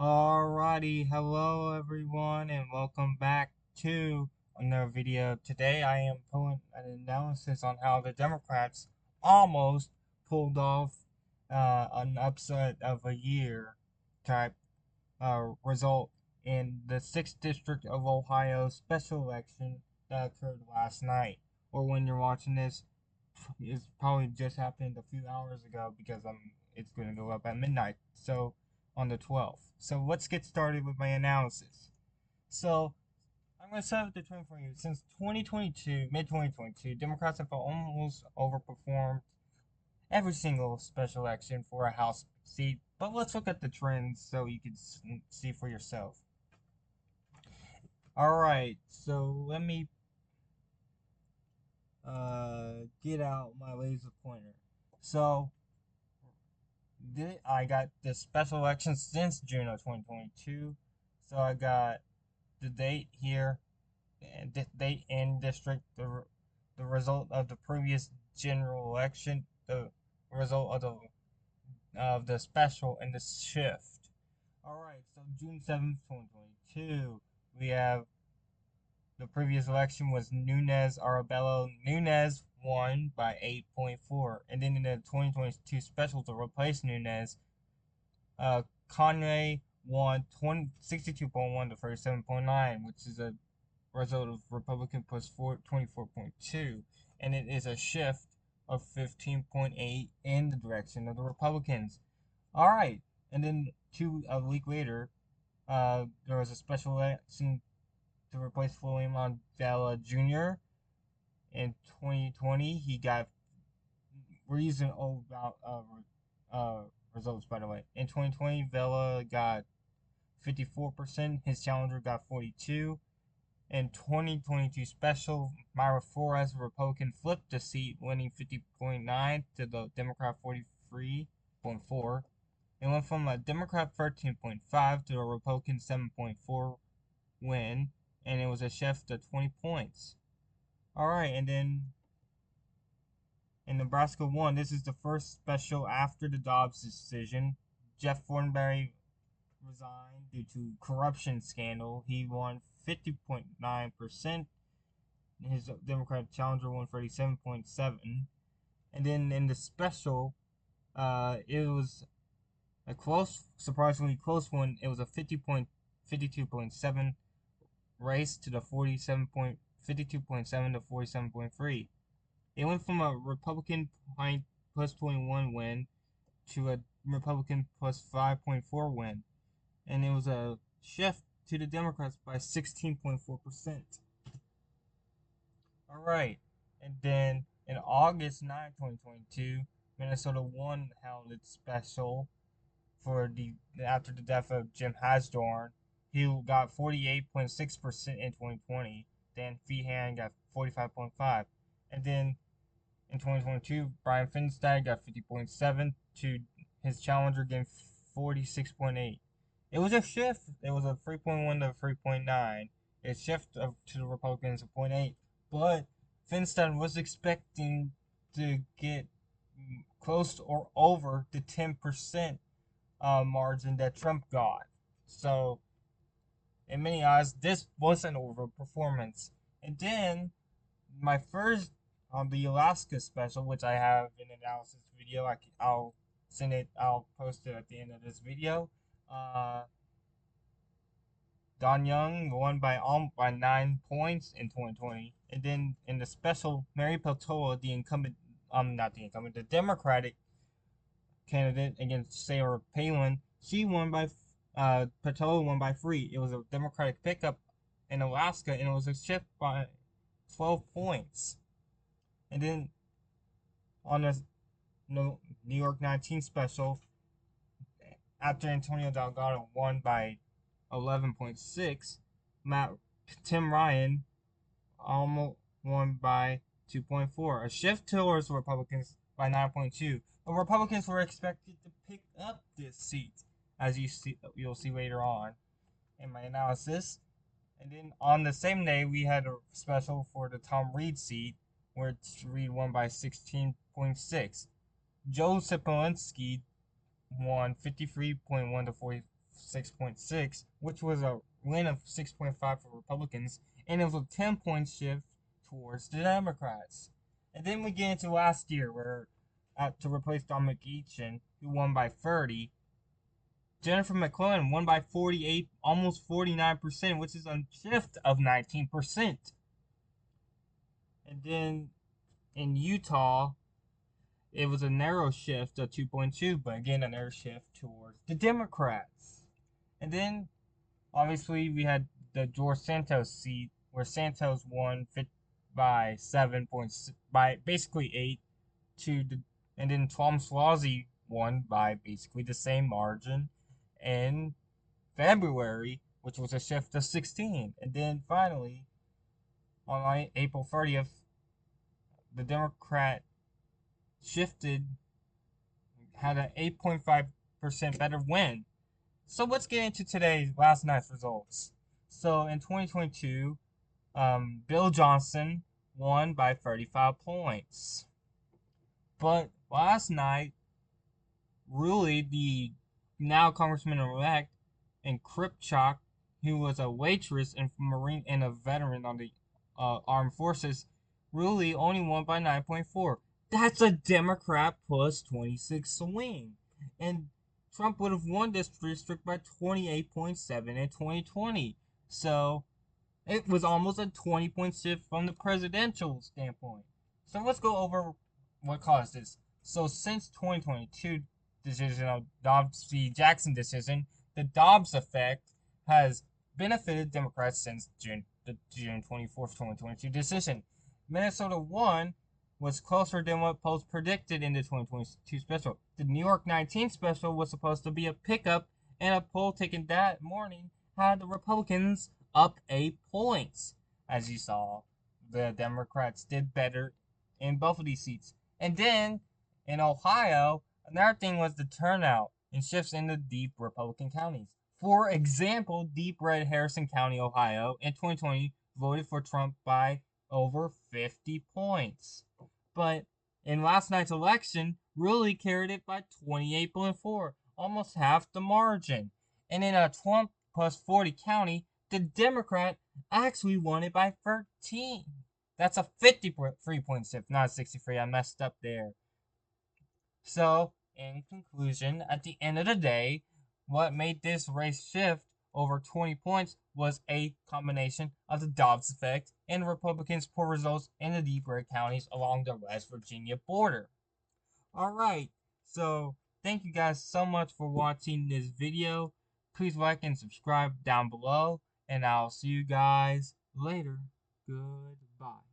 Alrighty, hello everyone, and welcome back to another video. Today I am pulling an analysis on how the Democrats almost pulled off an upset of a year type result in the 6th District of Ohio special election that occurred last night. Or when you're watching this, it's probably just happened a few hours ago because it's going to go up at midnight. So on the 12th. So let's get started with my analysis. So I'm going to start with the trend for you. Since 2022, mid 2022, Democrats have almost overperformed every single special election for a House seat. But let's look at the trends so you can see for yourself. All right, so let me get out my laser pointer. So I got the special election since June of 2022. So I got the date here, and date and district, the result of the previous general election, the result of the special, and the shift. All right, so June 7th, 2022, we have the previous election was Nunez Arabello. Nunez won by 8.4, and then in the 2022 special to replace Nunez, Conway won 62.1 to 37.9, which is a result of Republican plus 24.2, and it is a shift of 15.8 in the direction of the Republicans. All right, and then a week later, there was a special election to replace William Mandela Jr. In 2020. He got reasonable results, by the way. In 2020, Vela got 54%. His challenger got 42. In 2022 special, Myra Flores, a Republican, flipped the seat, winning 50.9 to the Democrat 43.4. It went from a Democrat 13.5 to a Republican 7.4 win, and it was a shift of 20 points. Alright, and then in Nebraska 1, this is the first special after the Dobbs decision. Jeff Fortenberry resigned due to corruption scandal. He won 50.9%. His Democratic challenger won 37.7%. And then in the special, it was a surprisingly close one. It was a 52.7 race to the 52.7 to 47.3. It went from a Republican plus 21 win to a Republican plus 5.4 win, and it was a shift to the Democrats by 16.4%. All right, and then in August 9, 2022, Minnesota 1 held its special for the after the death of Jim Hasdorn. He got 48.6% in 2020. Dan Feehan got 45.5%, and then in 2022, Brian Finstad got 50.7 to his challenger getting 46.8. It was a shift. It was a 3.1 to 3.9. A shift to the Republicans of 0.8. But Finstad was expecting to get close or over the 10% margin that Trump got. So, in many eyes, this was an overperformance. And then, my first on the Alaska special, which I have an analysis video. I'll send it. I'll post it at the end of this video. Uh, Don Young won by 9 points in 2020, and then in the special, Mary Peltola, the incumbent, not the incumbent, the Democratic candidate against Sarah Palin, she won by Peltola won by 3. It was a Democratic pickup in Alaska, and it was a shift by 12 points. And then on the New York 19 special, after Antonio Delgado won by 11.6, Tim Ryan almost won by 2.4, a shift towards the Republicans by 9.2. The Republicans were expected to pick up this seat, as you'll see later on in my analysis. And then on the same day, we had a special for the Tom Reed seat, where Reed won by 16.6. Joe Sipolinski won 53.1 to 6.6, which was a win of 6.5 for Republicans, and it was a 10-point shift towards the Democrats. And then we get into last year, where to replace Dominic Eachin, who won by 30, Jennifer McClellan won by 48, almost 49%, which is a shift of 19%. And then in Utah, it was a narrow shift of 2.2, but again, a narrow shift towards the Democrats. And then, obviously, we had the George Santos seat, where Santos won by 7 points, by basically 8 and then Tom Suozzi won by basically the same margin in February, which was a shift of 16. And then finally, on April 30th, the Democrat shifted, had an 8.5% better win. So let's get into last night's results. So in 2022, Bill Johnson won by 35 points. But last night, really, the now Congressman-elect and Kripchak, who was a waitress and Marine and a veteran on the armed forces, really only won by 9.4. That's a Democrat plus 26 swing. And Trump would have won this district by 28.7 in 2020. So it was almost a 20-point shift from the presidential standpoint. So let's go over what caused this. So since 2022 decision of Dobbs v. Jackson decision, the Dobbs effect has benefited Democrats since the June 24th, 2022 decision. Minnesota 1 was closer than what polls predicted in the 2022 special. The New York 19 special was supposed to be a pickup, and a poll taken that morning had the Republicans up 8 points. As you saw, the Democrats did better in both of these seats. And then, in Ohio, another thing was the turnout and shifts in the deep Republican counties. For example, deep red Harrison County, Ohio, in 2020 voted for Trump by over 50 points. But in last night's election, really carried it by 28.4, almost half the margin. And in a Trump plus 40 county, the Democrat actually won it by 13. That's a 53-point shift, not 63. I messed up there. So, in conclusion, at the end of the day, what made this race shift over 20 points was a combination of the Dobbs effect and Republicans' poor results in the deep red counties along the West Virginia border. Alright, so thank you guys so much for watching this video. Please like and subscribe down below, and I'll see you guys later. Goodbye.